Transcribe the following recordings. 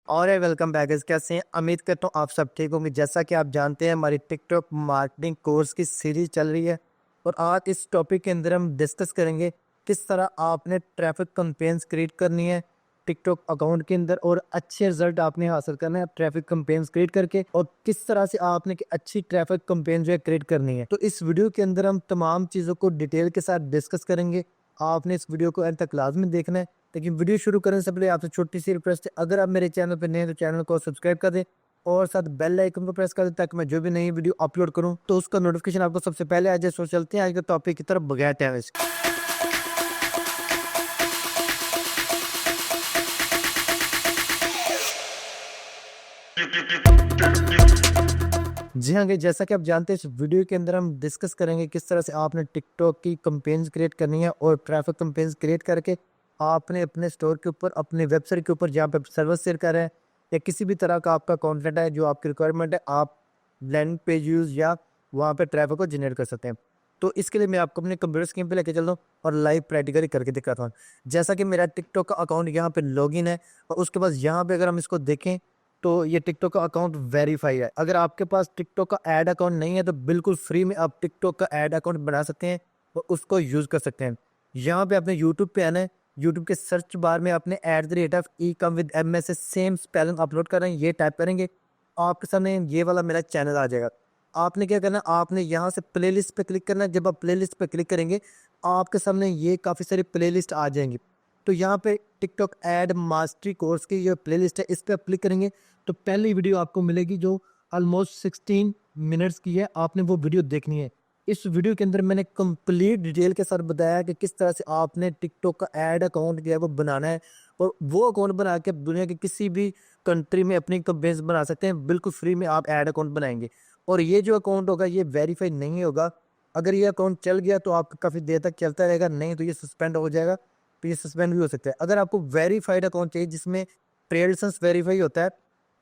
और welcome back guys. कैसे हैं? उम्मीद करता हूँ आप सब ठीक होंगे। जैसा कि आप जानते हैं हमारी टिकटॉक मार्केटिंग कोर्स की सीरीज चल रही है और आज इस टॉपिक के अंदर हम डिस्कस करेंगे किस तरह आपने ट्रैफिक कैंपेन्स क्रिएट करनी है टिकटॉक अकाउंट के अंदर और अच्छे रिजल्ट आपने हासिल करना है ट्रैफिक कैंपेन्स क्रिएट करके, और किस तरह से आपने कि अच्छी ट्रैफिक कैंपेन जो है क्रिएट करनी है। तो इस वीडियो के अंदर हम तमाम चीज़ों को डिटेल के साथ डिस्कस करेंगे। आपने इस वीडियो को एंड तक लाजमी देखना है। लेकिन वीडियो शुरू करने से पहले आपसे छोटी सी रिक्वेस्ट है, अगर आप मेरे चैनल पर नए हैं तो चैनल को सब्सक्राइब कर दें और साथ बेल आइकन को प्रेस कर दें ताकि मैं जो भी नई वीडियो अपलोड करूं तो उसका नोटिफिकेशन आपको सबसे पहले आ जाए। सो चलते हैं आज के टॉपिक की तरफ बगैर टाइम वेस्ट। जी हाँ गाइस, जैसा कि आप जानते हैं इस वीडियो के अंदर हम डिस्कस करेंगे किस तरह से आपने टिकटॉक की कैंपेन्स क्रिएट करनी है और ट्रैफिक कैंपेन्स क्रिएट करके आपने अपने स्टोर के ऊपर, अपने वेबसाइट के ऊपर जहाँ पे सर्विस शेयर कर रहे हैं या किसी भी तरह का आपका कंटेंट है जो आपकी रिक्वायरमेंट है, आप लैंडिंग पेज यूज या वहाँ पे ट्रैफिक को जनरेट कर सकते हैं। तो इसके लिए मैं आपको अपने कंप्यूटर स्क्रीन पे लेके चल रहा हूँ और लाइव प्रैक्टिकली करके दिखाता हूँ। जैसा कि मेरा टिकटॉक का अकाउंट यहाँ पे लॉगिन है और उसके बाद यहाँ पे अगर हम इसको देखें तो ये टिकटॉक का अकाउंट वेरीफाई है। अगर आपके पास टिकटॉक का ऐड अकाउंट नहीं है तो बिल्कुल फ्री में आप टिकटॉक का ऐड अकाउंट बना सकते हैं और उसको यूज कर सकते हैं। यहाँ पे आपने यूट्यूब पे आना है, यूट्यूब के सर्च बार में आपने @ecom सेम स्पेलिंग अपलोड कर रहे हैं, ये टाइप करेंगे, आपके सामने ये वाला मेरा चैनल आ जाएगा। आपने क्या करना है, आपने यहाँ से प्लेलिस्ट पे क्लिक करना है। जब आप प्लेलिस्ट पे क्लिक करेंगे आपके सामने ये काफ़ी सारी प्लेलिस्ट आ जाएंगी। तो यहाँ पे टिकटॉक एड मास्टरी कोर्स की ये प्लेलिस्ट है, इस पर आप क्लिक करेंगे तो पहली वीडियो आपको मिलेगी जो ऑलमोस्ट 16 मिनट्स की है। आपने वो वीडियो देखनी है। इस वीडियो के अंदर मैंने कंप्लीट डिटेल के साथ बताया कि किस तरह से आपने टिकटॉक का ऐड अकाउंट जो है वो बनाना है और वो अकाउंट बना के दुनिया के किसी भी कंट्री में अपनी बेस बना सकते हैं। बिल्कुल फ्री में आप ऐड अकाउंट बनाएंगे और ये जो अकाउंट होगा ये वेरीफाई नहीं होगा। अगर ये अकाउंट चल गया तो आपका काफ़ी देर तक चलता रहेगा, नहीं तो ये सस्पेंड हो जाएगा। तो ये सस्पेंड भी हो सकता है। अगर आपको वेरीफाइड अकाउंट चाहिए जिसमें ट्रेड लाइसेंस वेरीफाई होता है,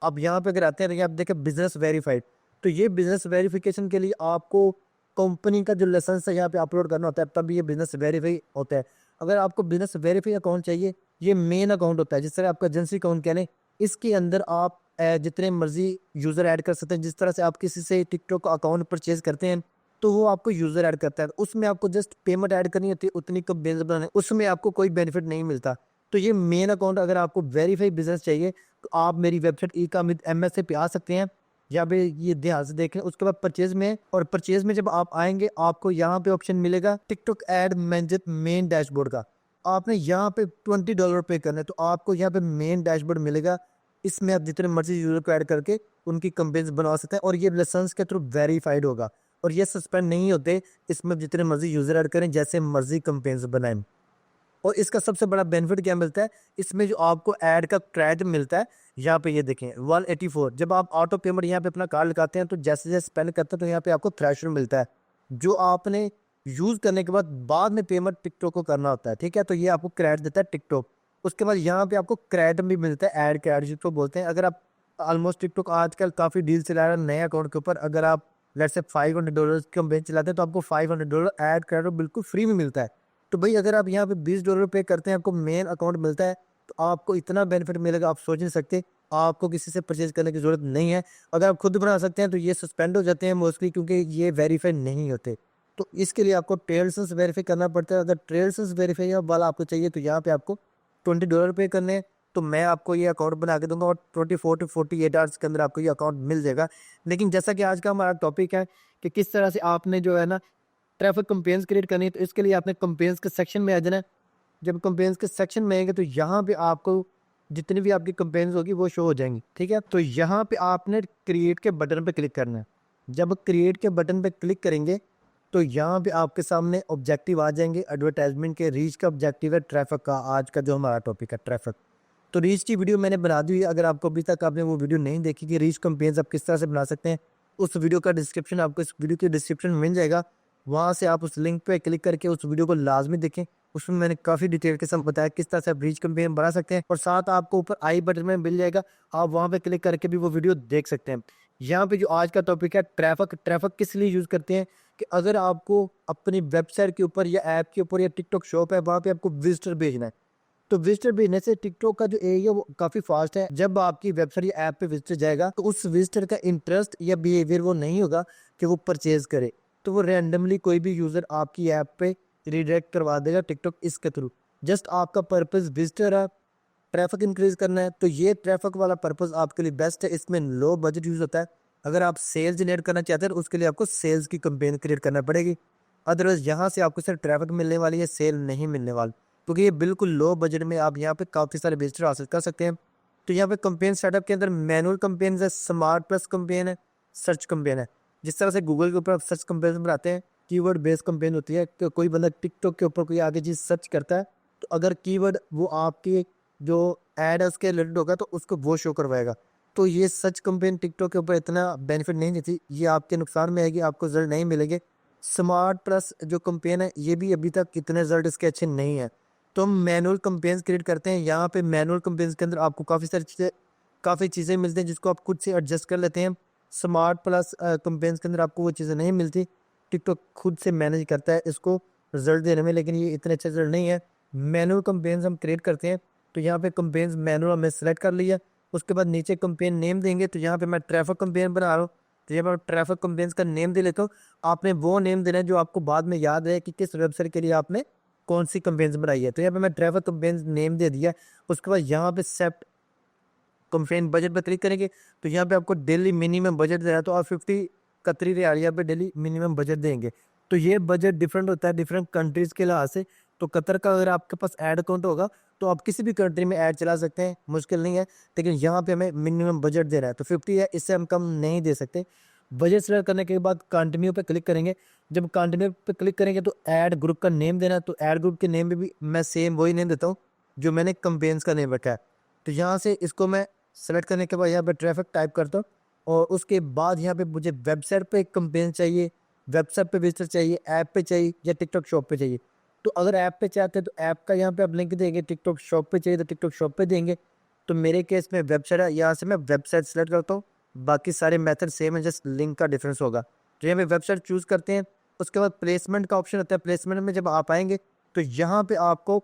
अब यहाँ पे अगर आते हैं आप देखें बिजनेस वेरीफाइड, तो ये बिजनेस वेरिफिकेशन के लिए आपको कंपनी का जो लाइसेंस है यहाँ पे अपलोड करना होता है, तब ये बिजनेस वेरीफाई होता है। अगर आपको बिजनेस वेरीफाई अकाउंट चाहिए, ये मेन अकाउंट होता है जिस तरह आपका एजेंसी अकाउंट कह लें, इसके अंदर आप जितने मर्जी यूज़र ऐड कर सकते हैं। जिस तरह से आप किसी से टिकटॉक अकाउंट परचेज करते हैं तो वो आपको यूज़र ऐड करता है, उसमें आपको जस्ट पेमेंट ऐड करनी होती है, उतनी कब बेस बनाने, उसमें आपको कोई बेनिफिट नहीं मिलता। तो ये मेन अकाउंट अगर आपको वेरीफाई बिजनेस चाहिए तो आप मेरी वेबसाइट ecom पे आ सकते हैं। यहाँ पे ये ध्यान से देखें। उसके बाद परचेज में, और परचेज में जब आप आएंगे आपको यहाँ पे ऑप्शन मिलेगा TikTok add manager main dashboard का। आपने यहाँ पे $20 पे करना है तो आपको यहाँ पे मेन डैशबोर्ड मिलेगा। इसमें आप जितने मर्जी यूजर को ऐड करके उनकी कंपेन्स बना सकते हैं और ये लाइसेंस के थ्रू वेरीफाइड होगा और ये सस्पेंड नहीं होते। इसमें जितने मर्जी यूजर ऐड करें, जैसे मर्जी कंपेन्स बनाएं। और इसका सबसे बड़ा बेनिफिट क्या मिलता है, इसमें जो आपको ऐड का क्रेडिट मिलता है, यहाँ पे ये देखें 184। जब आप ऑटो पेमेंट यहाँ पे अपना कार्ड लगाते हैं तो जैसे जैसे स्पेंड करते हैं तो यहाँ पे आपको थ्रेशोल्ड मिलता है जो आपने यूज करने के बाद में पेमेंट टिकटॉक को करना होता है। ठीक है, तो ये आपको क्रेडिट देता है टिकटॉक। उसके बाद यहाँ पे आपको क्रेडिट भी मिलता है, ऐड क्रेडिट जिसको बोलते हैं। अगर आप ऑलमोस्ट टिकटॉक आजकल काफ़ी डील चला रहा है नए अकाउंट के ऊपर, अगर आप लेट्स से $500 की कैंपेन चलाते हैं तो आपको $500 ऐड क्रेडिट बिल्कुल फ्री में मिलता है। तो भाई अगर आप यहाँ पे $20 पे करते हैं, आपको मेन अकाउंट मिलता है, तो आपको इतना बेनिफिट मिलेगा आप सोच नहीं सकते। आपको किसी से परचेज करने की जरूरत नहीं है। अगर आप खुद बना सकते हैं तो ये सस्पेंड हो जाते हैं मोस्टली, क्योंकि ये वेरीफाई नहीं होते। तो इसके लिए आपको ट्रेड लाइसेंस वेरीफाई करना पड़ता है। अगर ट्रेड लाइसेंस वेरीफाई वाला आपको चाहिए तो यहाँ पे आपको $20 पे करने हैं। तो मैं आपको ये अकाउंट बना के दूंगा और 24 to 48 आवर्स के अंदर आपको ये अकाउंट मिल जाएगा। लेकिन जैसा कि आज का हमारा टॉपिक है कि किस तरह से आपने जो है ना ट्रैफिक कैंपेन्स क्रिएट करनी है, तो इसके लिए आपने कैंपेन्स के सेक्शन में आ जाना है। जब कैंपेन्स के सेक्शन में आएंगे तो यहाँ पे आपको जितनी भी आपकी कैंपेन्स होगी वो शो हो जाएंगी। ठीक है, तो यहाँ पे आपने क्रिएट के बटन पे क्लिक करना है। जब क्रिएट के बटन पे क्लिक करेंगे तो यहाँ पे आपके सामने ऑब्जेक्टिव आ जाएंगे एडवर्टाइजमेंट के। रीच का ऑब्जेक्टिव है ट्रैफिक का, आज का जो हमारा टॉपिक है ट्रैफिक। तो रीच की वीडियो मैंने बना दी है। अगर आपको अभी तक आपने वो वीडियो नहीं देखी कि रीच कैंपेन्स आप किस तरह से बना सकते हैं, उस वीडियो का डिस्क्रिप्शन आपको इस वीडियो के डिस्क्रिप्शन में मिल जाएगा। वहाँ से आप उस लिंक पे क्लिक करके उस वीडियो को लाजमी देखें। उसमें मैंने काफ़ी डिटेल के साथ बताया किस तरह से आप रीच कैंपेन बना सकते हैं और साथ आपको ऊपर आई बटन में मिल जाएगा, आप वहाँ पे क्लिक करके भी वो वीडियो देख सकते हैं। यहाँ पे जो आज का टॉपिक है ट्रैफिक, ट्रैफिक किस लिए यूज़ करते हैं कि अगर आपको अपनी वेबसाइट के ऊपर या ऐप के ऊपर या टिकटॉक शॉप है वहाँ पे आपको विजिटर भेजना है, तो विजिटर भेजने से टिकटॉक का जो एरिया वो काफ़ी फास्ट है। जब आपकी वेबसाइट या ऐप पे विजिटर जाएगा तो उस विजिटर का इंटरेस्ट या बिहेवियर वो नहीं होगा कि वो परचेज करे, तो वो रैंडमली कोई भी यूज़र आपकी ऐप पे रिडायरेक्ट करवा देगा टिकटॉक इसके थ्रू। जस्ट आपका पर्पस विजिटर है, ट्रैफिक इंक्रीज करना है, तो ये ट्रैफिक वाला पर्पस आपके लिए बेस्ट है। इसमें लो बजट यूज़ होता है। अगर आप सेल्स जनरेट करना चाहते हैं तो उसके लिए आपको सेल्स की कंपेन क्रिएट करना पड़ेगी। अदरवाइज यहाँ से आपको सिर्फ ट्रैफिक मिलने वाली है, सेल नहीं मिलने वाली, क्योंकि ये बिल्कुल लो बजट में आप यहाँ पे काफ़ी सारे विजिटर हासिल कर सकते हैं। तो यहाँ पे कंपेन सेटअप के अंदर मैनुअल कंपेन है, स्मार्ट प्लस कंपेन है, सर्च कंपेन है। जिस तरह से गूगल के ऊपर आप सर्च कंपेन बनाते हैं, कीवर्ड बेस्ड कंपेन होती है कि कोई बंदा टिकटॉक के ऊपर कोई आगे चीज़ सर्च करता है तो अगर कीवर्ड वो आपकी जो ऐड है उसके रिलेटेड होगा तो उसको वो शो करवाएगा। तो ये सर्च कंपेन टिकटॉक के ऊपर इतना बेनिफिट नहीं देती, ये आपके नुकसान में आएगी, आपको रिजल्ट नहीं मिलेंगे। स्मार्ट प्लस जो कंपेन है ये भी अभी तक इतने रिजल्ट इसके अच्छे नहीं है। तो हम मैनुअल कंपेन्स क्रिएट करते हैं। यहाँ पे मैनुअल कंपेन्स के अंदर आपको काफ़ी चीज़ें मिलती हैं जिसको आप खुद से एडजस्ट कर लेते हैं। स्मार्ट प्लस कंपेन्स के अंदर आपको वो चीज़ें नहीं मिलती, टिकटॉक खुद से मैनेज करता है इसको रिजल्ट देने में, लेकिन ये इतने अच्छे रिजल्ट नहीं है। मैनुअल कंपेन्स हम क्रिएट करते हैं, तो यहाँ पे कंपेन्स मैनुअल हमने सेलेक्ट कर लिया। उसके बाद नीचे कंपेन नेम देंगे, तो यहाँ पे मैं ट्रैफिक कंपेन बना रहा हूँ, तो यहाँ पर ट्रैफिक कंपेन्स का नेम दे लेता हूँ। आपने वो नेम देना है जो आपको बाद में याद रहे कि किस वेबसाइट के लिए आपने कौन सी कंपेन्स बनाई है। तो यहाँ पे मैं ट्रैफिक कंपेन्स नेम दे दिया। उसके बाद यहाँ पे सेट कंपेन बजट पर क्लिक करेंगे, तो यहाँ पे आपको डेली मिनिमम बजट दे रहा है, तो आप 50 कतरी रियाल यहाँ पे डेली मिनिमम बजट देंगे। तो ये बजट डिफरेंट होता है डिफरेंट कंट्रीज के लिहाज से। तो कतर का अगर आपके पास ऐड अकाउंट होगा तो आप किसी भी कंट्री में ऐड चला सकते हैं, मुश्किल नहीं है। लेकिन यहाँ पे हमें मिनिमम बजट दे रहा है तो 50 है, इससे हम कम नहीं दे सकते। बजट सेलेक्ट करने के बाद कंटिन्यू पे क्लिक करेंगे। जब कंटिन्यू पे क्लिक करेंगे तो ऐड ग्रुप का नेम देना है, तो ऐड ग्रुप के नेम में भी मैं सेम वही नेम देता हूँ जो मैंने कंपेन्स का नेम रखा है। तो यहाँ से इसको मैं सेलेक्ट करने के बाद यहाँ पे ट्रैफिक टाइप करता हूँ और उसके बाद यहाँ पे मुझे वेबसाइट पे एक कंपेन चाहिए, वेबसाइट पे विजिटर चाहिए, ऐप पे चाहिए या टिकटॉक शॉप पे चाहिए। तो अगर ऐप पे चाहते हैं तो ऐप का यहाँ पे आप लिंक देंगे, टिकटॉक शॉप पे चाहिए तो टिकटॉक शॉप पे देंगे। तो मेरे केस में वेबसाइट है, यहाँ से मैं वेबसाइट सेलेक्ट करता हूँ। बाकी सारे मेथड सेम है, जस्ट लिंक का डिफरेंस होगा। तो यहाँ पे वेबसाइट चूज़ करते हैं। उसके बाद प्लेसमेंट का ऑप्शन होता है। प्लेसमेंट में जब आप आएंगे तो यहाँ पे आपको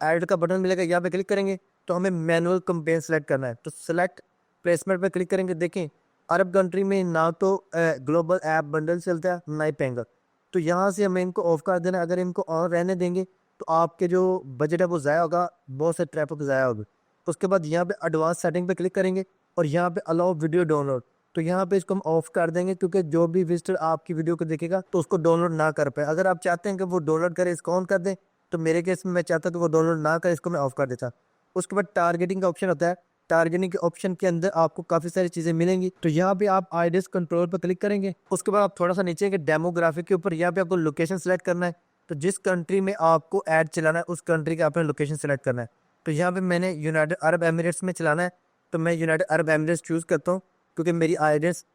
ऐड का बटन मिलेगा, यहाँ पे क्लिक करेंगे तो हमें मैनुअल कंपेन सेलेक्ट करना है। तो सेलेक्ट प्लेसमेंट पे क्लिक करेंगे। देखें अरब कंट्री में ना तो ग्लोबल ऐप बंडल चलता है ना ही पेंगर, तो यहाँ से हमें इनको ऑफ कर देना है। अगर इनको ऑन रहने देंगे तो आपके जो बजट है वो ज़ाया होगा, बहुत से ट्रैफिक ज़ाया होगा। उसके बाद यहाँ पे एडवांस सेटिंग पे क्लिक करेंगे और यहाँ पे अलाउ वीडियो डाउनलोड, तो यहाँ पे इसको हम ऑफ कर देंगे क्योंकि जो भी विजिटर आपकी वीडियो को देखेगा तो उसको डाउनलोड ना कर पाए। अगर आप चाहते हैं कि वो डाउनलोड करे, इसको ऑन कर दें, तो मेरे केस में मैं चाहता तो वो डाउनलोड ना करे, इसको मैं ऑफ कर देता। उसके बाद टारगेटिंग का ऑप्शन होता है। टारगेटिंग के ऑप्शन के अंदर आपको काफ़ी सारी चीज़ें मिलेंगी। तो यहाँ पे आप आईडियस कंट्रोल पर क्लिक करेंगे। उसके बाद आप थोड़ा सा नीचे के डेमोग्राफिक के ऊपर यहाँ पे आपको लोकेशन सेलेक्ट करना है। तो जिस कंट्री में आपको ऐड चलाना है उस कंट्री का आपने लोकेशन सेलेक्ट करना है। तो यहाँ पे मैंने यूनाइटेड अरब एमिरेट्स में चलाना है, तो मैं यूनाइटेड अरब एमिरेट्स चूज़ करता हूँ क्योंकि मेरी आईडियस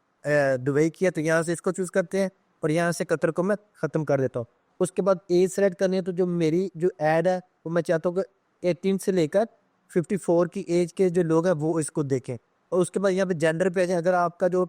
दुबई की है। तो यहाँ से इसको चूज़ करते हैं और यहाँ से कतर को मैं ख़त्म कर देता हूँ। उसके बाद एज सेलेक्ट करनी है, तो जो मेरी जो ऐड है वो मैं चाहता हूँ कि 18 से लेकर 54 की एज के जो लोग हैं वो इसको देखें। और उसके बाद यहाँ पे जेंडर पे आ जाए। अगर आपका जो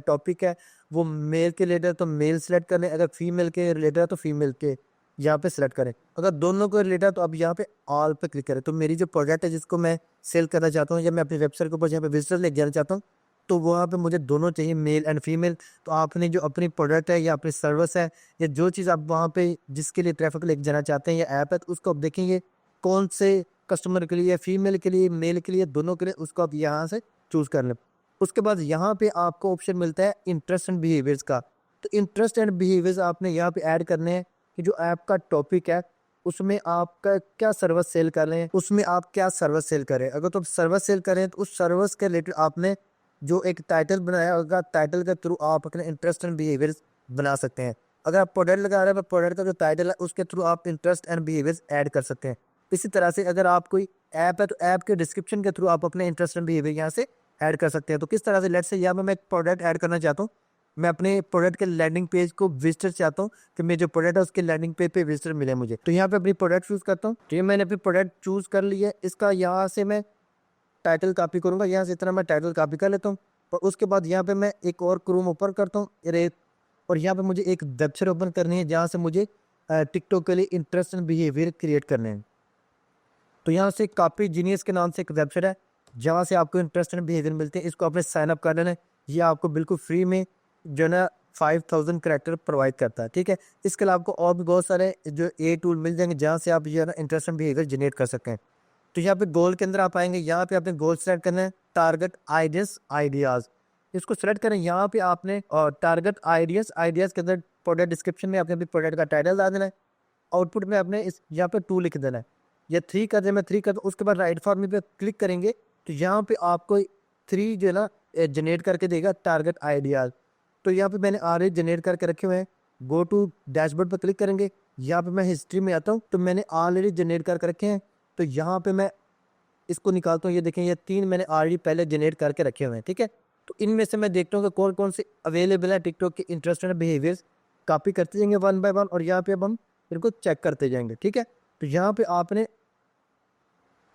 टॉपिक है वो मेल के रिलेटेड है तो मेल सेलेक्ट करें, अगर फीमेल के रिलेटेड है तो फीमेल के यहाँ पे सेलेक्ट करें। अगर दोनों को रिलेटेड है तो अब यहाँ पे ऑल पे क्लिक करें। तो मेरी जो प्रोडक्ट है जिसको मैं सेल करना चाहता हूँ या मैं अपनी वेबसाइट के ऊपर यहाँ पे विजिटर लेके जाना चाहता हूँ, तो वहाँ पे मुझे दोनों चाहिए, मेल एंड फीमेल। तो आपने जो अपनी प्रोडक्ट है या अपनी सर्विस है या जो चीज़ आप वहाँ पे जिसके लिए ट्रैफिक लेके जाना चाहते हैं या ऐप है, तो उसको आप देखेंगे कौन से कस्टमर के लिए, फीमेल के लिए, मेल के लिए, दोनों के लिए, उसको आप यहाँ से चूज़ कर लें। उसके बाद यहाँ पे आपको ऑप्शन मिलता है इंटरेस्ट एंड बिहेवियर्स का। तो इंटरेस्ट एंड बिहेवियर्स आपने यहाँ पे ऐड करने हैं कि जो ऐप का टॉपिक है उसमें आपका क्या सर्विस सेल कर रहे हैं, उसमें आप क्या सर्विस सेल करें। अगर तो आप सर्विस सेल करें तो उस सर्विस के रिलेटेड आपने जो एक टाइटल बनाया होगा, टाइटल के थ्रू आप अपने इंटरेस्ट एंड बिहेवियर्स बना सकते हैं। अगर आप प्रोडक्ट लगा रहे हैं तो प्रोडक्ट का जो टाइटल है उसके थ्रू आप इंटरेस्ट एंड बिहेवियर्स ऐड कर सकते हैं। इसी तरह से अगर आप कोई ऐप है तो ऐप के डिस्क्रिप्शन के थ्रू आप अपने इंटरेस्ट एंड बिहेवियर यहाँ से ऐड कर सकते हैं। तो किस तरह से, लेट्स से यहाँ पे मैं एक प्रोडक्ट ऐड करना चाहता हूँ। मैं अपने प्रोडक्ट के लैंडिंग पेज को विजिटर चाहता हूँ कि मेरे जो प्रोडक्ट है उसके लैंडिंग पेज पे विजिटर मिले मुझे। तो यहाँ पे अपनी प्रोडक्ट चूज़ करता हूँ। तो ये मैंने अपनी प्रोडक्ट चूज़ कर ली है। इसका यहाँ से मैं टाइटल कॉपी करूँगा, यहाँ से इतना मैं टाइटल कॉपी कर लेता हूँ। और उसके बाद यहाँ पे मैं एक और क्रोम ओपन करता हूँ और यहाँ पे मुझे एक वेबसाइट ओपन करनी है जहाँ से मुझे टिकटॉक के लिए इंटरेस्ट एंड बिहेवियर क्रिएट करने हैं। तो यहाँ से कॉपी जीनियस के नाम से एक वेबसाइट है जहाँ से आपको इंटरेस्ट एंड बिहेवियर मिलते हैं। इसको आपने साइन अप कर लेना है। ये आपको बिल्कुल फ्री में जो है ना 5000 करैक्टर प्रोवाइड करता है, ठीक है। इसके अलावा आपको और भी बहुत सारे जो ए टूल मिल जाएंगे जहाँ से आप जो है ना इंटरेस्ट एंड बिहेवियर जनरेट कर सकते हैं। तो यहाँ पे गोल के अंदर आप आएंगे, यहाँ पे आपने गोल सेलेक्ट करना है, टारगेट आइडियाज। इसको सेलेक्ट करें। यहाँ पे आपने टारगेट आइडियाज के अंदर प्रोडक्ट डिस्क्रिप्शन में आपने अपने प्रोडक्ट का टाइटल डाल देना है। आउटपुट में आपने इस यहाँ पे 2 लिख देना है, या 3 कर दे, मैं 3 कर दूँ। उसके बाद राइट फॉर्म पे क्लिक करेंगे तो यहाँ पे आपको 3 जो है ना जनरेट करके देगा टारगेट आइडियाज। तो यहाँ पे मैंने ऑलरेडी जनरेट करके रखे हुए हैं। गो टू डैशबोर्ड पर क्लिक करेंगे, यहाँ पे मैं हिस्ट्री में आता हूँ तो मैंने ऑलरेडी जनरेट करके रखे हैं। तो यहाँ पे मैं इसको निकालता हूँ। ये देखें, ये 3 मैंने ऑलरेडी पहले जनरेट करके रखे हुए हैं, ठीक है। तो इनमें से मैं देखता हूँ कि कौन कौन से अवेलेबल है टिकटॉक के इंटरेस्ट एंड बिहेवियर्स। कॉपी करते जाएंगे 1 बाय 1 और यहाँ पे अब हम इनको चेक करते जाएंगे, ठीक है। तो यहाँ पे आपने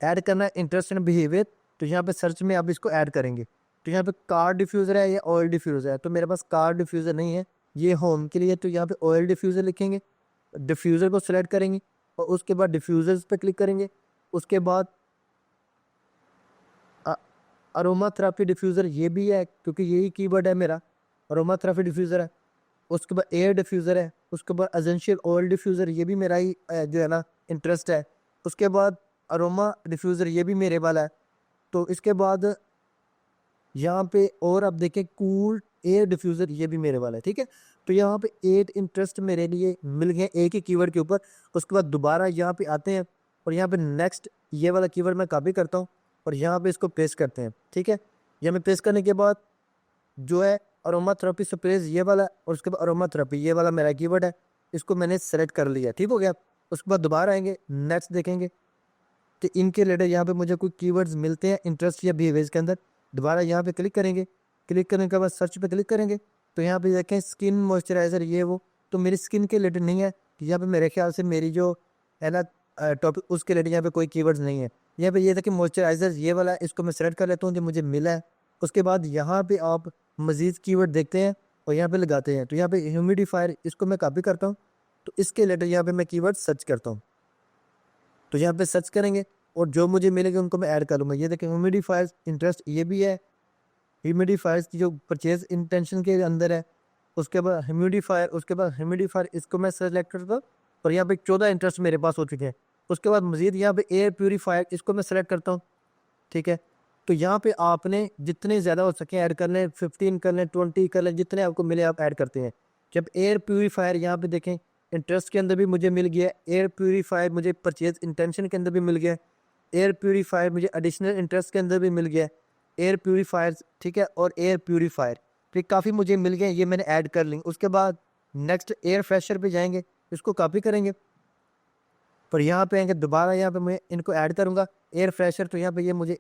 ऐड करना है इंटरेस्ट एंड बिहेवियर। तो यहाँ पे सर्च में आप इसको ऐड करेंगे। तो यहाँ पे कार डिफ्यूज़र है या ऑयल डिफ्यूज़र है, तो मेरे पास कार डिफ्यूज़र नहीं है, ये होम के लिए। तो यहाँ पे ऑयल डिफ्यूज़र लिखेंगे, डिफ्यूज़र को सिलेक्ट करेंगे और उसके बाद डिफ्यूज़र्स पे क्लिक करेंगे। उसके बाद अरोमा थेरेपी डिफ्यूज़र ये भी है क्योंकि यही कीवर्ड है मेरा, अरोमा थेरेपी डिफ्यूज़र है। उसके बाद एयर डिफ्यूज़र है। उसके बाद एसेंशियल ऑयल डिफ्यूज़र, ये भी मेरा ही जो है ना इंटरेस्ट है। उसके बाद अरोमा डिफ्यूज़र ये भी मेरे वाला है। तो इसके बाद यहाँ पे और आप देखें कूल एयर डिफ्यूज़र ये भी मेरे वाला है, ठीक है। तो यहाँ पे 8 इंटरेस्ट मेरे लिए मिल गए एक ही कीवर्ड के ऊपर। उसके बाद दोबारा यहाँ पे आते हैं और यहाँ पे नेक्स्ट ये वाला कीवर्ड मैं कॉपी करता हूँ और यहाँ पे इसको पेस्ट करते हैं, ठीक है। यहाँ पे पेस्ट करने के बाद जो है अरोमा थेरेपी स्प्रेज ये वाला और उसके बाद अरोमा थेरेपी ये वाला मेरा कीवर्ड है। इसको मैंने सेलेक्ट कर लिया, ठीक हो गया। उसके बाद दोबारा आएंगे, नेक्स्ट देखेंगे तो इनके रिलेटेड यहाँ पे मुझे कोई कीवर्ड्स मिलते हैं इंटरेस्ट या बिहेवियर्स के अंदर। दोबारा यहाँ पे क्लिक करेंगे, क्लिक करने के बाद सर्च पे क्लिक करेंगे तो यहाँ पे देखें स्किन मॉइस्चराइज़र ये वो, तो मेरी स्किन के रिलेटेड नहीं है। यहाँ पे मेरे ख्याल से मेरी जो है ना टॉपिक उसके रिलेटेड यहाँ पे कोई कीवर्ड्स नहीं है। यहाँ पे ये था कि मॉइस्चराइज़र ये वाला, इसको मैं सेलेक्ट कर लेता हूँ जो मुझे मिला है। उसके बाद यहाँ पे आप मज़ीद कीवर्ड देखते हैं और यहाँ पे लगाते हैं। तो यहाँ पे ह्यूमिडिफायर इसको मैं कॉपी करता हूँ, तो इसके रिलेटेड यहाँ पे मैं कीवर्ड सर्च करता हूँ। तो यहाँ पे सर्च करेंगे और जो मुझे मिलेंगे उनको मैं ऐड करूँगा। ये देखें ह्यूमिडिफायर्स इंटरेस्ट ये भी है, ह्यूमिडिफायर्स की जो परचेज इंटेंशन के अंदर है। उसके बाद ह्यूमिडिफायर इसको मैं सेलेक्ट करता हूँ और यहाँ पे 14 इंटरेस्ट मेरे पास हो चुके हैं। उसके बाद मज़ीद यहाँ पे एयर प्यूरीफायर इसको मैं सेलेक्ट करता हूँ, ठीक है। तो यहाँ पे आपने जितने ज़्यादा हो सके ऐड कर लें, 15 कर लें, 20 कर लें, जितने आपको मिले आप ऐड करते हैं। जब एयर प्यूरीफायर यहाँ पे देखें इंटरेस्ट के अंदर भी मुझे मिल गया, एयर प्यूरीफायर मुझे परचेज इंटेंशन के अंदर भी मिल गया, एयर प्यूरीफायर मुझे एडिशनल इंटरेस्ट के अंदर भी मिल गया, एयर प्यूरीफायर, ठीक है, और एयर प्यूरीफायर फिर काफ़ी मुझे मिल गए, ये मैंने ऐड कर ली। उसके बाद नेक्स्ट एयर फ्रेशर पे जाएंगे, इसको कॉपी करेंगे पर यहाँ पे आएंगे, दोबारा यहाँ पे मैं इनको ऐड करूँगा एयर फ्रेशर। तो यहाँ पे ये मुझे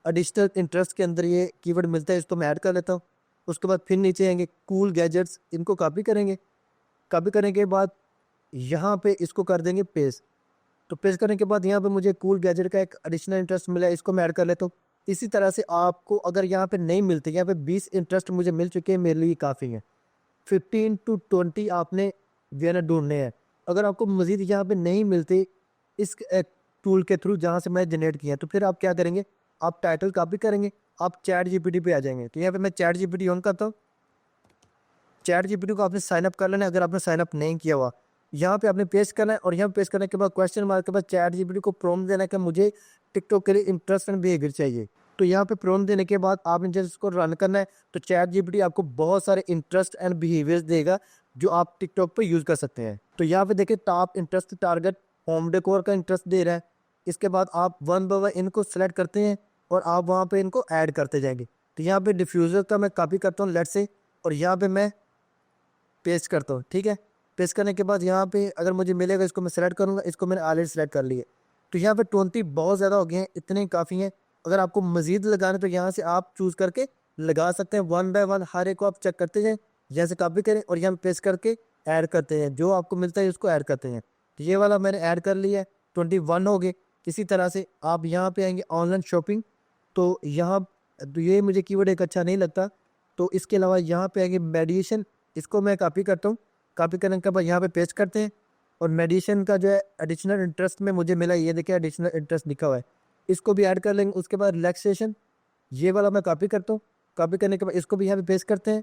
एडिशनल इंटरेस्ट के अंदर ये कीवर्ड मिलता है, इसको मैं ऐड कर लेता हूँ। उसके बाद फिर नीचे आएंगे कूल गैजेट्स, इनको कॉपी करेंगे। कॉपी करने के बाद यहाँ पे इसको कर देंगे पेस्ट। तो पेस्ट करने के बाद यहाँ पे मुझे कूल गैजेट का एक एडिशनल इंटरेस्ट मिला है, इसको मैं ऐड कर लेता हूँ। इसी तरह से आपको अगर यहाँ पे नहीं मिलते, यहाँ पे 20 इंटरेस्ट मुझे मिल चुके हैं, मेरे लिए काफ़ी है। 15 to 20 आपने जो है ना ढूंढने हैं। अगर आपको मज़ीद यहाँ पे नहीं मिलते इस टूल के थ्रू जहाँ से मैं जनरेट किया, तो फिर आप क्या करेंगे, आप टाइटल कॉपी करेंगे, आप चैट जीपीटी पे आ जाएंगे। तो यहाँ पे मैं चैट जीपीटी ऑन करता हूँ। चैट जीपीटी को आपने साइन अप कर लेना है अगर आपने साइन अप नहीं किया हुआ। यहाँ पे आपने पेस्ट करना है और यहाँ पे पेस्ट करने के बाद क्वेश्चन मार्क के बाद चैट जीपीटी को प्रॉम्प्ट देना है कि मुझे टिकटॉक के लिए इंटरेस्ट एंड बिहेवियर चाहिए। तो यहाँ पे प्रॉम्प्ट देने के बाद आपने जब इसको रन करना है तो चैट जीपीटी आपको बहुत सारे इंटरेस्ट एंड बिहेवियर्स देगा जो आप टिकटॉक पे यूज़ कर सकते हैं। तो यहाँ पे देखिए top interest target home decor का इंटरेस्ट दे रहा है। इसके बाद आप 1 बाय 1 इनको सेलेक्ट करते हैं और आप वहाँ पे इनको ऐड करते जाएंगे। तो यहाँ पे डिफ्यूज़र का मैं कॉपी करता हूँ लेट से, और यहाँ पे मैं पेस्ट करता हूँ, ठीक है। पेस्ट करने के बाद यहाँ पे अगर मुझे मिलेगा इसको मैं सेलेक्ट करूँगा, इसको मैंने ऑलरेडी सेलेक्ट कर लिया। तो यहाँ पे 20 बहुत ज़्यादा हो गए हैं, इतने काफ़ी हैं। अगर आपको मज़ीद लगाना तो यहाँ से आप चूज़ करके लगा सकते हैं। 1 बाय 1 हर एक को आप चेक करते जाएँ, जैसे कॉपी करें और यहाँ पे पेस्ट करके ऐड करते हैं, जो आपको मिलता है उसको ऐड करते हैं। तो ये वाला मैंने ऐड कर लिया है, 21 हो गए। इसी तरह से आप यहाँ पे आएंगे ऑनलाइन शॉपिंग, तो यहाँ तो ये मुझे कीवर्ड एक अच्छा नहीं लगता। तो इसके अलावा यहाँ पे आएंगे मेडिएशन, इसको मैं कॉपी करता हूँ। कॉपी करने के बाद यहाँ पे पेस्ट करते हैं और मेडिसिन का जो है एडिशनल इंटरेस्ट में मुझे मिला, ये देखिए एडिशनल इंटरेस्ट लिखा हुआ है, इसको भी ऐड कर लेंगे। उसके बाद रिलैक्सेशन, ये वाला मैं कॉपी करता हूँ। कॉपी करने के बाद इसको भी यहाँ पे पेस्ट करते हैं।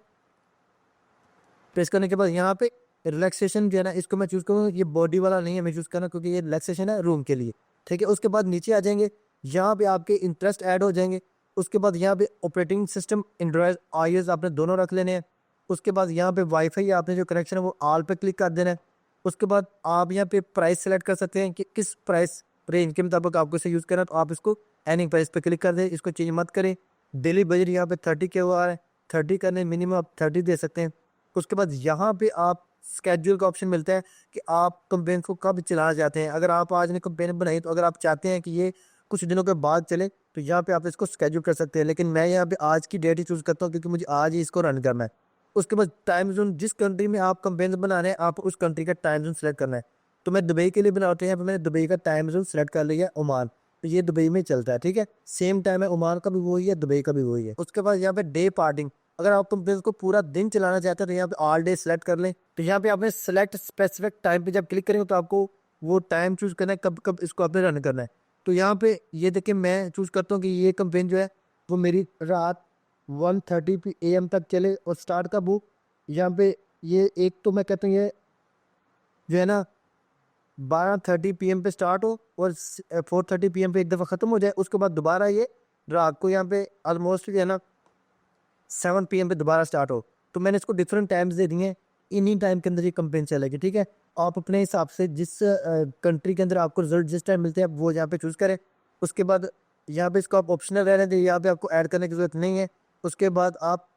पेस्ट करने के बाद यहाँ पे रिलैक्सेशन जो है ना, इसको मैं चूज़ करूँगा, ये बॉडी वाला नहीं है मैं चूज़ करना, क्योंकि ये रिलैक्सेशन है रूम के लिए, ठीक है। उसके बाद नीचे आ जाएंगे, यहाँ पे आपके इंटरेस्ट ऐड हो जाएंगे। उसके बाद यहाँ पे ऑपरेटिंग सिस्टम एंड्रॉयड iOS आपने दोनों रख लेने हैं। उसके बाद यहाँ पे वाईफाई आपने जो कनेक्शन है वो ऑल पे क्लिक कर देना है। उसके बाद आप यहाँ पे प्राइस सेलेक्ट कर सकते हैं कि किस प्राइस रेंज के मुताबिक आपको इसे यूज़ करना है, तो आप इसको एनी प्राइस पे क्लिक कर दें, इसको चेंज मत करें। डेली बजट यहाँ पे 30 के हुआ है, 30 करने मिनिमम आप 30 दे सकते हैं। उसके बाद यहाँ पे आप स्केड्यूल का ऑप्शन मिलता है कि आप कंपेन को कब चलाना चाहते हैं। अगर आप आज ने कंपेन बनाई, तो अगर आप चाहते हैं कि ये कुछ दिनों के बाद चले, तो यहाँ पे आप इसको स्केड्यूल कर सकते हैं। लेकिन मैं यहाँ पे आज की डेट ही चूज़ करता हूँ, क्योंकि मुझे आज ही इसको रन करना है। उसके बाद टाइम जोन, जिस कंट्री में आप कंपेन बना रहे हैं, आप उस कंट्री का टाइम जोन सेलेक्ट करना है। तो मैं दुबई के लिए बनाते हैं, यहाँ पे मैंने दुबई का टाइम जोन सेलेक्ट कर लिया, ओमान, तो ये दुबई में चलता है, ठीक है। सेम टाइम है, ओमान का भी वही है, दुबई का भी वही है। उसके बाद यहाँ पे डे पार्टिंग, अगर आप कंपेन को पूरा दिन चलाना चाहते हैं, तो यहाँ पे ऑल डे सेलेक्ट कर लें। तो यहाँ पे आपने सेलेक्ट स्पेसिफिक टाइम पे जब क्लिक करेंगे, तो आपको वो टाइम चूज करना है कब कब इसको आपने रन करना है। तो यहाँ पे ये देखिए मैं चूज करता हूँ कि ये कंपेन जो है वो मेरी रात 1:30 AM तक चले। और स्टार्ट कब हो, यहाँ पे ये एक तो मैं कहता हूँ ये जो है ना 12:30 PM पे स्टार्ट हो और 4:30 PM पे एक दफ़ा ख़त्म हो जाए। उसके बाद दोबारा ये रात को यहाँ पे ऑलमोस्ट जो है ना 7 PM पे दोबारा स्टार्ट हो। तो मैंने इसको डिफरेंट टाइम्स दे दिए हैं, इन्हीं टाइम के अंदर ये कंपेन चलेगी, ठीक है। आप अपने हिसाब से जिस कंट्री के अंदर आपको रिजल्ट जिस टाइम मिलते हैं, आप वो यहाँ पे चूज़ करें। उसके बाद यहाँ पे इसको आप ऑप्शनल रहने दें, यहाँ पे आपको ऐड करने की ज़रूरत नहीं है। उसके बाद आप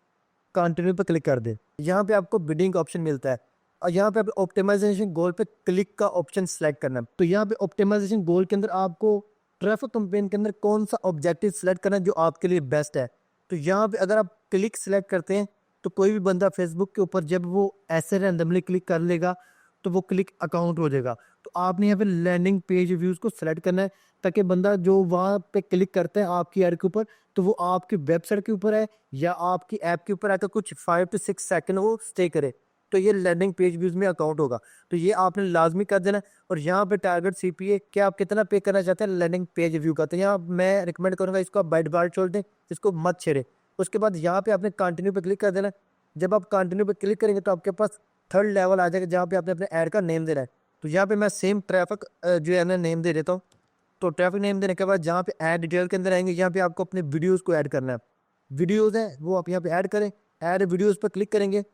कंटिन्यू पे क्लिक कर दें। यहाँ पे आपको बिडिंग का ऑप्शन मिलता है, और यहाँ पे आप ऑप्टिमाइजेशन गोल पे क्लिक का ऑप्शन सेलेक्ट करना है। तो यहाँ पे ऑप्टिमाइजेशन गोल के अंदर आपको ट्रैफिक कैंपेन के अंदर कौन सा ऑब्जेक्टिव सेलेक्ट करना है जो आपके लिए बेस्ट है। तो यहाँ पे अगर आप क्लिक सेलेक्ट करते हैं, तो कोई भी बंदा फेसबुक के ऊपर जब वो ऐसे रैंडमली क्लिक कर लेगा, तो वो क्लिक अकाउंट हो जाएगा। तो आपने यहाँ पे लैंडिंग पेज व्यूज़ को सेलेक्ट करना है, ताकि बंदा जो वहाँ पे क्लिक करता है आपकी ऐड के ऊपर, तो वो आपकी वेबसाइट के ऊपर है या आपकी ऐप के ऊपर आकर कुछ 5 से 6 सेकंड वो स्टे करे, तो ये लैंडिंग पेज व्यूज़ में अकाउंट होगा। तो ये आपने लाजमी कर देना है। और यहाँ पे टारगेट CPA, क्या आप कितना पे करना चाहते हैं लैंडिंग पेज व्यू का, तो यहाँ मैं रिकमेंड करूँगा इसको आप बाय डिफ़ॉल्ट छोड़ दें, इसको मत छेड़े। उसके बाद यहाँ पे आपने कंटिन्यू पे क्लिक कर देना है। जब आप कंटिन्यू पे क्लिक करेंगे, तो आपके पास थर्ड लेवल आ जाएगा, जहाँ पे आपने अपने ऐड का नेम देना है। तो यहाँ पे मैं सेम ट्रैफिक जो है ना नेम दे देता हूँ। तो ट्रैफिक नेम देने के बाद जहाँ पे ऐड डिटेल के अंदर आएंगे, यहाँ पे आपको अपने वीडियोज़ को ऐड करना है। वीडियोज़ हैं वो आप यहाँ पे ऐड करें, ऐड वीडियोज़ पर क्लिक करेंगे,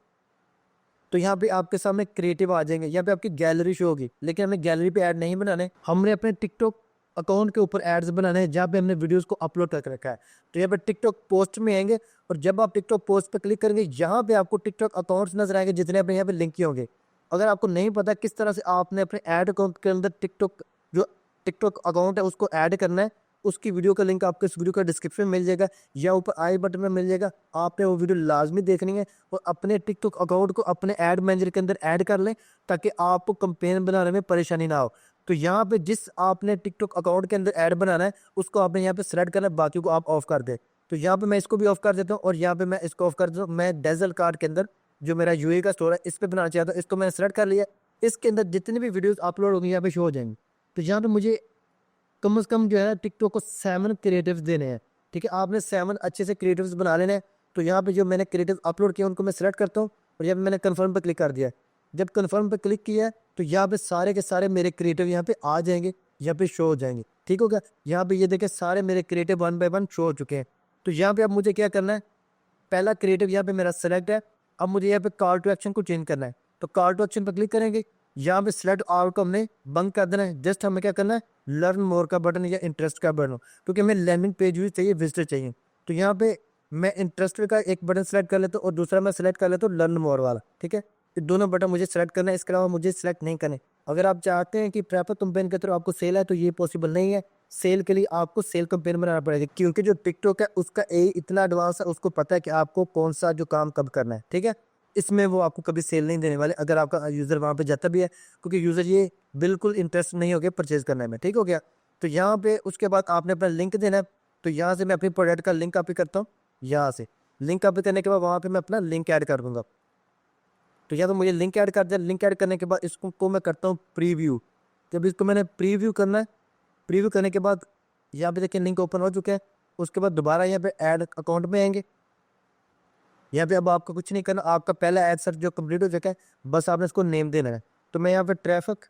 तो यहाँ पे आपके सामने क्रिएटिव आ जाएंगे, यहाँ पे आपकी गैलरी शो होगी। लेकिन हमें गैलरी पे ऐड नहीं बनाने, हमने अपने टिकटॉक अकाउंट के ऊपर एड्स बनाने हैं, जहाँ पे हमने वीडियोस को अपलोड करके रखा है। तो यहाँ पे टिकटॉक पोस्ट में आएंगे, और जब आप टिकटॉक पोस्ट पे क्लिक करेंगे, यहाँ पे आपको टिकटॉक अकाउंट्स नजर आएंगे जितने अपने यहाँ पे लिंक किए होंगे। अगर आपको नहीं पता किस तरह से आपने अपने ऐड अकाउंट के अंदर टिकटॉक जो टिकटॉक अकाउंट है उसको ऐड करना है, उसकी वीडियो का लिंक आपको इस वीडियो का डिस्क्रिप्शन में मिल जाएगा या ऊपर आई बटन में मिल जाएगा। आपने वो वीडियो लाजमी देखनी है और अपने टिकटॉक अकाउंट को अपने ऐड मैनेजर के अंदर ऐड कर लें, ताकि आपको कंपेन बनाने में परेशानी ना हो। तो यहाँ पे जिस आपने टिकटॉक अकाउंट के अंदर ऐड बनाना है, उसको आपने यहाँ पे सेलेक्ट करना है, बाकी को आप ऑफ कर दें। तो यहाँ पे मैं इसको भी ऑफ कर देता हूँ, और यहाँ पे मैं इसको ऑफ कर देता हूँ। मैं डेजल कार्ड के अंदर जो मेरा यूए का स्टोर है, इस पर बनाना चाहता हूँ, इसको मैंने सेलेक्ट कर लिया। इसके अंदर जितनी भी वीडियोज़ अपलोड होंगी यहाँ पे शो हो जाएंगी। तो यहाँ पे मुझे कम से कम जो है ना टिकटॉक को 7 क्रिएटिव्स देने हैं, ठीक है। आपने 7 अच्छे से क्रिएटिव्स बना लेने हैं। तो यहाँ पे जो मैंने क्रिएटिव अपलोड किया उनको मैं सेलेक्ट करता हूँ, और यहाँ पे मैंने कन्फर्म पर क्लिक कर दिया है। जब कन्फर्म पर क्लिक किया है, तो यहाँ पे सारे के सारे मेरे क्रिएटिव यहाँ पे आ जाएंगे, यहाँ पे शो हो जाएंगे, ठीक हो गया। यहाँ पे ये देखें सारे मेरे क्रिएटिव 1 बाय 1 शो हो चुके हैं। तो यहाँ पे अब मुझे क्या करना है, पहला क्रिएटिव यहाँ पे मेरा सेलेक्ट है। अब मुझे यहाँ पे कॉल टू एक्शन को चेंज करना है। तो कॉल टू एक्शन पर क्लिक करेंगे, यहाँ पे सिलेक्ट ऑल को हमने बंद कर देना है। जस्ट हमें क्या करना है, लर्न मोर का बटन या इंटरेस्ट का बटन, क्योंकि हमें लैंडिंग पेज भी चाहिए, विजिटर चाहिए। तो यहाँ पे मैं इंटरेस्ट का एक बटन सेलेक्ट कर लेता हूँ, और दूसरा मैं सेलेक्ट कर लेता हूँ लर्न मोर वाला, ठीक है। ये दोनों बटन मुझे सेलेक्ट करना है, इसके अलावा मुझे सेलेक्ट नहीं करने। अगर आप चाहते हैं कि ट्रैफिक कैंपेन के थ्रू आपको सेल है, तो ये पॉसिबल नहीं है। सेल के लिए आपको सेल कैंपेन बनाना पड़ेगा, क्योंकि जो टिकटॉक है उसका इतना एडवांस है, उसको पता है कि आपको कौन सा जो काम कब करना है, ठीक है। इसमें वो आपको कभी सेल नहीं देने वाले, अगर आपका यूज़र वहाँ पे जाता भी है, क्योंकि यूज़र ये बिल्कुल इंटरेस्ट नहीं हो गया परचेज करने में, ठीक हो गया। तो यहाँ पे उसके बाद आपने अपना लिंक देना है। तो यहाँ से मैं अपनी प्रोडक्ट का लिंक कॉपी करता हूँ, यहाँ से लिंक कॉपी करने के बाद वहाँ पे मैं अपना लिंक ऐड कर दूँगा। तो या तो मुझे लिंक ऐड कर दिया, लिंक ऐड करने के बाद इसको मैं करता हूँ प्रीव्यू। जब इसको मैंने प्रीव्यू करना है, प्रीव्यू करने के बाद यहाँ पे देखिए लिंक ओपन हो चुका है। उसके बाद दोबारा यहाँ पे ऐड अकाउंट में आएंगे। यहाँ पे अब आपको कुछ नहीं करना, आपका पहला एड सर्च जो कंप्लीट हो चुका है, बस आपने इसको नेम देना है। तो मैं यहाँ पे ट्रैफिक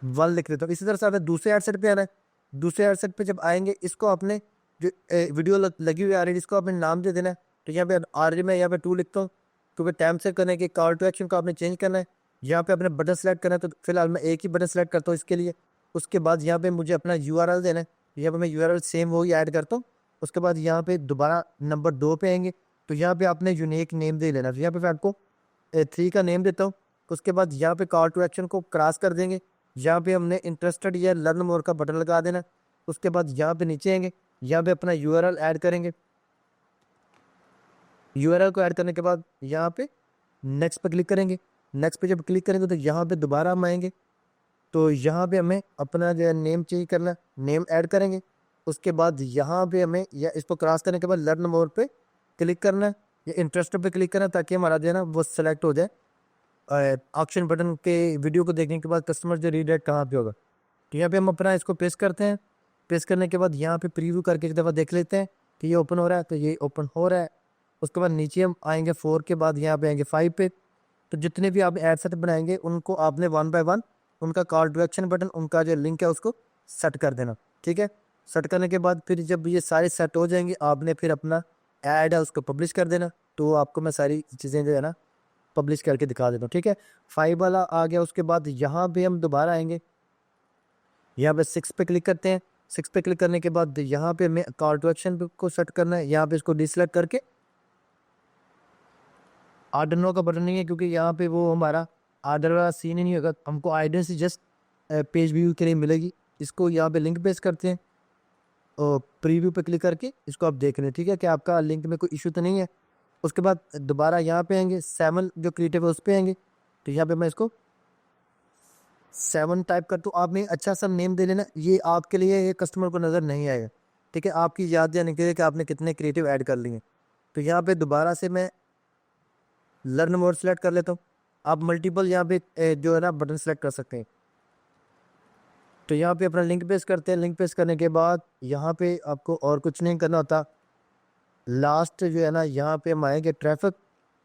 1 लिख देता हूँ। इसी तरह से आपने दूसरे एड सेट पे आना है। दूसरे एड सेट पे जब आएंगे, इसको आपने जो वीडियो लगी हुई आ रही है इसको आपने नाम दे देना है। तो यहाँ पे ऑलरेडी मैं यहाँ पे 2 लिखता हूँ, क्योंकि टाइम सेव करने के कॉल टू एक्शन को आपने चेंज करना है। यहाँ पे अपने बटन सेलेक्ट करना है, तो फिलहाल मैं एक ही बटन सेलेक्ट करता हूँ इसके लिए। उसके बाद यहाँ पे मुझे अपना URL देना है। यहाँ पे मैं URL सेम वही ऐड करता हूँ। उसके बाद यहाँ पे दोबारा नंबर 2 पे आएंगे, तो यहाँ पे आपने यूनिक नेम दे लेना। तो यहाँ पे मैं आपको 3 का नेम देता हूँ। उसके बाद यहाँ पे कॉल टू एक्शन को क्रॉस कर देंगे। यहाँ पे हमने इंटरेस्टेड या लर्न मोर का बटन लगा देना। उसके बाद यहाँ पे नीचे आएंगे, यहाँ पे अपना URL ऐड करेंगे। URL को ऐड करने के बाद यहाँ पे नेक्स्ट पे क्लिक करेंगे। नेक्स्ट पे जब क्लिक करेंगे तो यहाँ पे दोबारा हम आएंगे, तो यहाँ पे हमें अपना जो है नेम चेंज करना, नेम ऐड करेंगे। उसके बाद यहाँ पे हमें या इसको क्रॉस करने के बाद लर्न मोर पे क्लिक करना है या इंटरेस्टेड पे क्लिक करना है, ताकि हमारा जो है ना वो सेलेक्ट हो जाए ऑप्शन बटन के वीडियो को देखने के बाद कस्टमर जो रीडायरेक्ट कहाँ पे होगा। तो यहाँ पे हम अपना इसको पेस्ट करते हैं। पेस्ट करने के बाद यहाँ पे प्रीव्यू करके एक दफ़ा देख लेते हैं कि ये ओपन हो रहा है, तो ये ओपन हो रहा है। उसके बाद नीचे हम आएंगे 4 के बाद यहाँ पे आएंगे 5 पे। तो जितने भी आप एड सेट बनाएंगे उनको आपने 1 बाय 1 उनका कॉल टू एक्शन बटन, उनका जो लिंक है उसको सेट कर देना। ठीक है, सेट करने के बाद फिर जब ये सारे सेट हो जाएंगे, आपने फिर अपना ऐड है उसको पब्लिश कर देना। तो आपको मैं सारी चीज़ें जो है ना पब्लिश करके दिखा देता हूँ। ठीक है, 5 वाला आ गया। उसके बाद यहाँ पे हम दोबारा आएंगे, यहाँ पे 6 पे क्लिक करते हैं। 6 पे क्लिक करने के बाद यहाँ पे हमें कॉल टू एक्शन को सेट करना है। यहाँ पे इसको डिसलेक्ट करके आर्डर नो का बटन नहीं है, क्योंकि यहाँ पे वो हमारा आर्डर वाला सीन ही नहीं होगा। हमको आइडेंटिटी जस्ट पेज व्यू के लिए मिलेगी। इसको यहाँ पे लिंक पेस्ट करते हैं और प्रीव्यू पे क्लिक करके इसको आप देख लें। ठीक है, कि आपका लिंक में कोई इशू तो नहीं है। उसके बाद दोबारा यहाँ पे आएंगे, 7 जो क्रिएटिव है उस पर आएंगे। तो यहाँ पे मैं इसको 7 टाइप करता हूँ। आपने अच्छा सा नेम दे लेना, ये आपके लिए ये कस्टमर को नज़र नहीं आएगा। ठीक है, आपकी याद या निकले कि आपने कितने क्रिएटिव ऐड कर लिए। तो यहाँ पे दोबारा से मैं लर्न मोर सेलेक्ट कर लेता हूँ। आप मल्टीपल यहाँ पे जो है ना बटन सेलेक्ट कर सकते हैं। तो यहाँ पे अपना लिंक पेस्ट करते हैं। लिंक पेस्ट करने के बाद यहाँ पे आपको और कुछ नहीं करना होता। लास्ट जो है ना यहाँ पे हम आएंगे ट्रैफिक।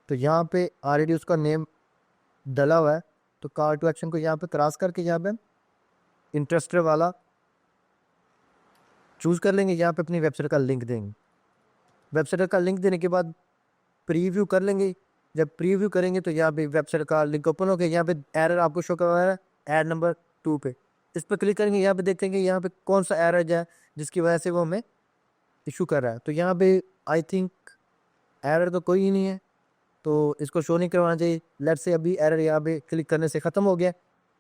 तो यहाँ पे ऑलरेडी उसका नेम डला हुआ है, तो कॉल टू एक्शन को यहाँ पे क्रॉस करके यहाँ पे इंटरेस्टेड वाला चूज़ कर लेंगे। यहाँ पे अपनी वेबसाइट का लिंक देंगे। वेबसाइट का लिंक देने के बाद प्रीव्यू कर लेंगे। जब प्रीव्यू करेंगे तो यहाँ पे वेबसाइट का लिंक ओपन हो गया। यहाँ पे एरर आपको शो करवा रहा है, एड नंबर 2 पे। इस पर क्लिक करेंगे, यहाँ पे देखेंगे यहाँ पे कौन सा एरर है जिसकी वजह से वो हमें इशू कर रहा है। तो यहाँ पे आई थिंक एरर तो कोई ही नहीं है, तो इसको शो नहीं करवाना चाहिए। लेट से अभी एरर यहाँ पे क्लिक करने से ख़त्म हो गया।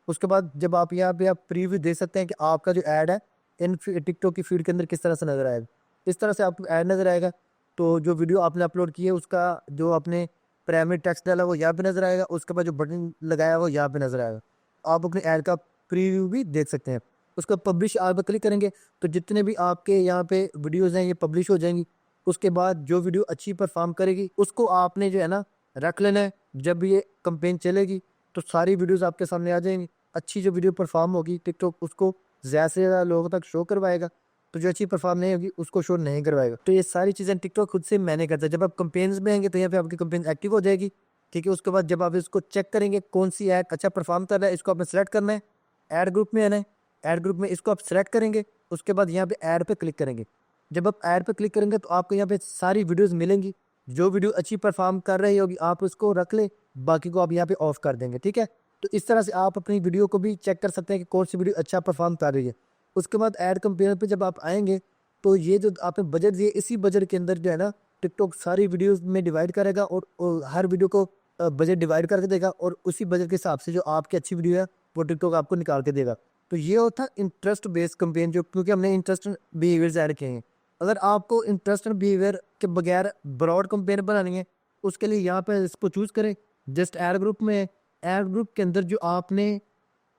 उसके बाद जब आप यहाँ पे आप प्रीव्यू दे सकते हैं कि आपका जो ऐड है इन टिकटॉक की फीड के अंदर किस तरह से नज़र आएगा। इस तरह से आपको ऐड नज़र आएगा। तो जो वीडियो आपने अपलोड की है उसका जो आपने प्राइमरी टेक्स्ट डाला वो यहाँ पे नज़र आएगा। उसके बाद जो बटन लगाया वो यहाँ पे नज़र आएगा। आप अपने ऐड का प्रीव्यू भी देख सकते हैं। उसका पब्लिश आप क्लिक करेंगे तो जितने भी आपके यहाँ पे वीडियोज़ हैं ये पब्लिश हो जाएंगी। उसके बाद जो वीडियो अच्छी परफॉर्म करेगी उसको आपने जो है ना रख लेना है। जब ये कंपेन चलेगी तो सारी वीडियोज़ आपके सामने आ जाएंगी। अच्छी जो वीडियो परफॉर्म होगी टिकटॉक उसको ज़्यादा से ज़्यादा लोगों तक शो करवाएगा, तो जो अच्छी परफॉर्म नहीं होगी उसको शो नहीं करवाएगा। तो ये सारी चीज़ें टिकटॉक खुद से मैंने करता है। जब आप कंपेन्स में आएंगे तो यहाँ पे आपकी कंपेन एक्टिव हो जाएगी। ठीक है, उसके बाद जब आप इसको चेक करेंगे कौन सी ऐड अच्छा परफॉर्म कर रहा है, इसको आपने सेलेक्ट करना है। ऐड ग्रुप में आना है, ऐड ग्रुप में इसको आप सेलेक्ट करेंगे। उसके बाद यहाँ पे ऐड पे क्लिक करेंगे। जब आप ऐड पे क्लिक करेंगे तो आपको यहाँ पे सारी वीडियोज़ मिलेंगी। जो वीडियो अच्छी परफॉर्म कर रही होगी आप उसको रख लें, बाकी को आप यहाँ पे ऑफ कर देंगे। ठीक है, तो इस तरह से आप अपनी वीडियो को भी चेक कर सकते हैं कि कौन सी वीडियो अच्छा परफॉर्म कर रही है। उसके बाद ऐड कंपेयर पे जब आप आएंगे तो ये जो आपने बजट दिए इसी बजट के अंदर जो है ना टिकटॉक सारी वीडियोस में डिवाइड करेगा और हर वीडियो को बजट डिवाइड करके देगा और उसी बजट के हिसाब से जो आपकी अच्छी वीडियो है वो टिकटॉक आपको निकाल के देगा। तो ये होता है इंटरेस्ट बेस्ड कंपेन, जो क्योंकि हमने इंटरेस्ट बिहेवियर्स ऐड किए हैं। अगर आपको इंटरेस्ट बिहेवियर के बगैर ब्रॉड कंपेन बनानी है उसके लिए यहाँ पे इसको चूज़ करें। जस्ट ऐड ग्रुप में, ऐड ग्रुप के अंदर जो आपने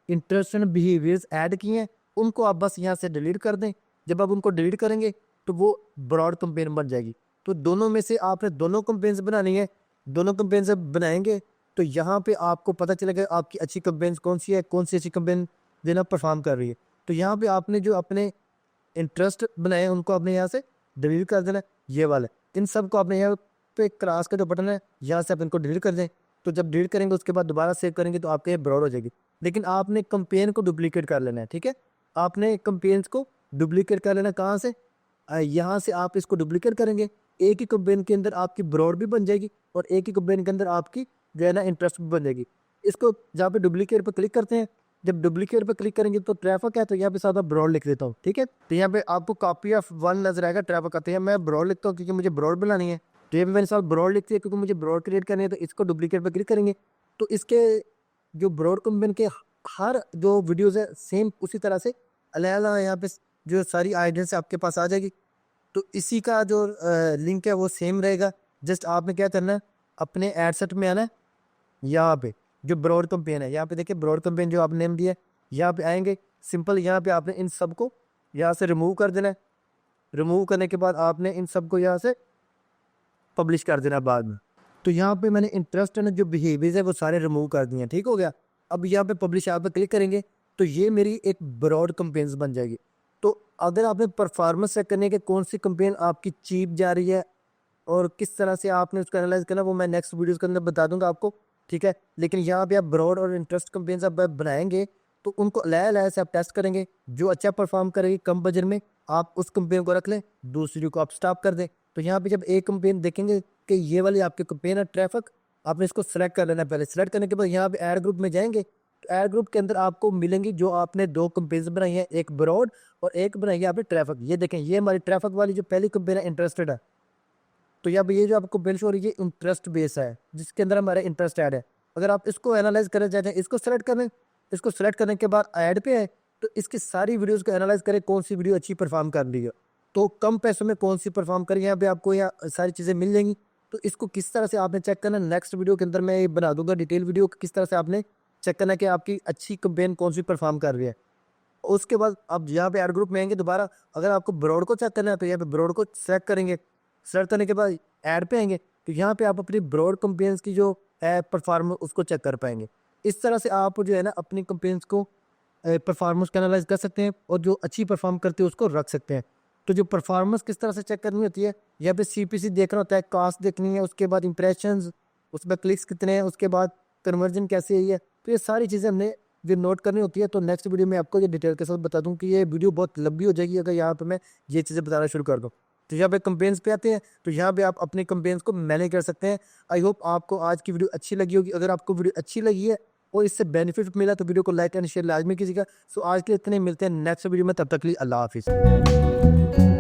इंटरेस्ट बिहेवियर्स ऐड किए हैं उनको आप बस यहाँ से डिलीट कर दें। जब आप उनको डिलीट करेंगे तो वो ब्रॉड कंपेन बन जाएगी। तो दोनों में से आपने दोनों कंपेन्स बनानी है। दोनों कंपेन्स जब बनाएंगे तो यहाँ पे आपको पता चलेगा आपकी अच्छी कंपेन्स कौन सी है, कौन सी अच्छी कंपेन देना परफॉर्म कर रही है। तो यहाँ पे आपने जो अपने इंटरेस्ट बनाए उनको आपने यहाँ से डिलीट कर देना है, ये वाला। इन सब को आपने यहाँ पे क्रॉस का जो बटन है यहाँ से आप इनको डिलीट कर दें। तो जब डिलीट करेंगे उसके बाद दोबारा सेव करेंगे तो आपके ये ब्रॉड हो जाएगी। लेकिन आपने कंपेन को डुप्लीकेट कर लेना है, ठीक है। आपने कंपेन्स को डुप्लीकेट कर लेना, कहाँ से, यहाँ से आप इसको डुप्लीकेट करेंगे। एक ही कंपेन के अंदर आपकी ब्रॉड भी बन जाएगी और एक ही कंपेन के अंदर आपकी जो है ना इंटरेस्ट भी बन जाएगी। इसको जहाँ पे डुप्लीकेट पर क्लिक करते हैं, जब डुप्लीकेट पर क्लिक करेंगे तो ट्रैफिक है, तो यहाँ पे सादा ब्रॉड लिख देता हूँ, ठीक है। तो यहाँ पे आपको कॉपी ऑफ वन नजर आएगा, ट्रैफिक आते हैं, मैं ब्रॉड लिखता हूँ क्योंकि मुझे ब्रॉड बनानी है। तो ये भी मैंने साथ ब्रॉड लिखती है क्योंकि मुझे ब्रॉड क्रिएट करनी है। तो इसको डुप्लीकेट पर क्लिक करेंगे तो इसके जो ब्रॉड कंपेन के हर जो वीडियोज़ है सेम उसी तरह से अलग यहाँ पे जो सारी आइडियंस आपके पास आ जाएगी। तो इसी का जो लिंक है वो सेम रहेगा। जस्ट आपने क्या करना है, अपने एडसेट में आना है, यहाँ पे जो ब्रॉड कंपेन है, यहाँ पे देखिए ब्रॉड कंपेन जो आपने नेम दिया है, यहाँ पे आएंगे। सिंपल यहाँ पे आपने इन सब को यहाँ से रिमूव कर देना है। रिमूव करने के बाद आपने इन सब को यहाँ से पब्लिश कर देना बाद में। तो यहाँ पे मैंने इंटरेस्ट है जो बिहेवियर्स है वो सारे रिमूव कर दिए हैं, ठीक हो गया। अब यहाँ पे पब्लिश यहाँ पे क्लिक करेंगे तो ये मेरी एक ब्रॉड कंपेन्स बन जाएगी। तो अगर आपने परफॉर्मेंस चेक करने के कौन सी कंपेन आपकी चीप जा रही है और किस तरह से आपने उसको एनालाइज करना वो मैं नेक्स्ट वीडियोस के अंदर बता दूंगा आपको, ठीक है। लेकिन यहाँ पे आप ब्रॉड और इंटरेस्ट कंपेन्स आप बनाएंगे तो उनको अलग से आप टेस्ट करेंगे। जो अच्छा परफॉर्म करेगी कम बजट में आप उस कंपेन को रख लें, दूसरी को आप स्टॉप कर दें। तो यहाँ पे जब एक कंपेन देखेंगे कि ये वाली आपकी कंपेन है ट्रैफिक, आपने इसको सेलेक्ट कर लेना है। पहले सेलेक्ट करने के बाद यहाँ पे ऐड ग्रुप में जाएंगे तो ऐड ग्रुप के अंदर आपको मिलेंगी जो आपने दो कंपेन्स बनाई है, एक ब्रॉड और एक बनाई है आपने ट्रैफिक। ये देखें ये हमारी ट्रैफिक वाली जो पहली कंपेन है इंटरेस्टेड है। तो यहाँ पे ये जो आपको बिल्स हो रही है इंटरेस्ट बेस है जिसके अंदर हमारा इंटरेस्ट ऐड है। अगर आप इसको एनालाइज करना चाहते हैं इसको सेलेक्ट करें, इसको सेलेक्ट करने के बाद ऐड पे है तो इसकी सारी वीडियोस को एनालाइज करें कौन सी वीडियो अच्छी परफॉर्म कर रही है, तो कम पैसों में कौन सी परफॉर्म करें। यहाँ पे आपको यहाँ सारी चीज़ें मिल जाएंगी। तो इसको किस तरह से आपने चेक करना, नेक्स्ट वीडियो के अंदर मैं ये बना दूंगा डिटेल वीडियो किस तरह से आपने चेक करना कि आपकी अच्छी कंपेन कौन सी परफॉर्म कर रही है। उसके बाद अब यहाँ पे ऐड ग्रुप में आएंगे दोबारा, अगर आपको ब्रॉड को चेक करना है तो यहाँ पे ब्रॉड को सेलेक्ट करेंगे। सेलेक्ट करने के बाद ऐड पे आएंगे तो यहाँ पे आप अपनी ब्रॉड कंपेन्स की जो है परफॉर्मेंस उसको चेक कर पाएंगे। इस तरह से आप जो है ना अपनी कंपेन्स को परफॉर्मेंस को एनालाइज कर सकते हैं और जो अच्छी परफॉर्म करते हैं उसको रख सकते हैं। तो जो परफॉर्मेंस किस तरह से चेक करनी होती है, यहाँ पे CPC देखना होता है, कास्ट देखनी है, उसके बाद इंप्रेशंस, उसमें क्लिक्स कितने हैं, उसके बाद कन्वर्जन कैसे है। तो ये सारी चीज़ें हमने जो नोट करनी होती है। तो नेक्स्ट वीडियो में आपको ये डिटेल के साथ बता दूं कि ये वीडियो बहुत लंबी हो जाएगी अगर यहाँ पे मैं ये चीज़ें बताना शुरू कर दूँ। तो यहाँ पे कंपेन्स पे आते हैं तो यहाँ पे आप अपने कंपेन्स को मैनेज कर सकते हैं। आई होप आपको आज की वीडियो अच्छी लगी होगी। अगर आपको वीडियो अच्छी लगी है और इससे बेनिफिट मिला तो वीडियो को लाइक एंड शेयर लाजमी कीजिएगा। सो आज के लिए इतने, मिलते हैं नेक्स्ट वीडियो में, तब तक के लिए अल्लाह हाफिज़।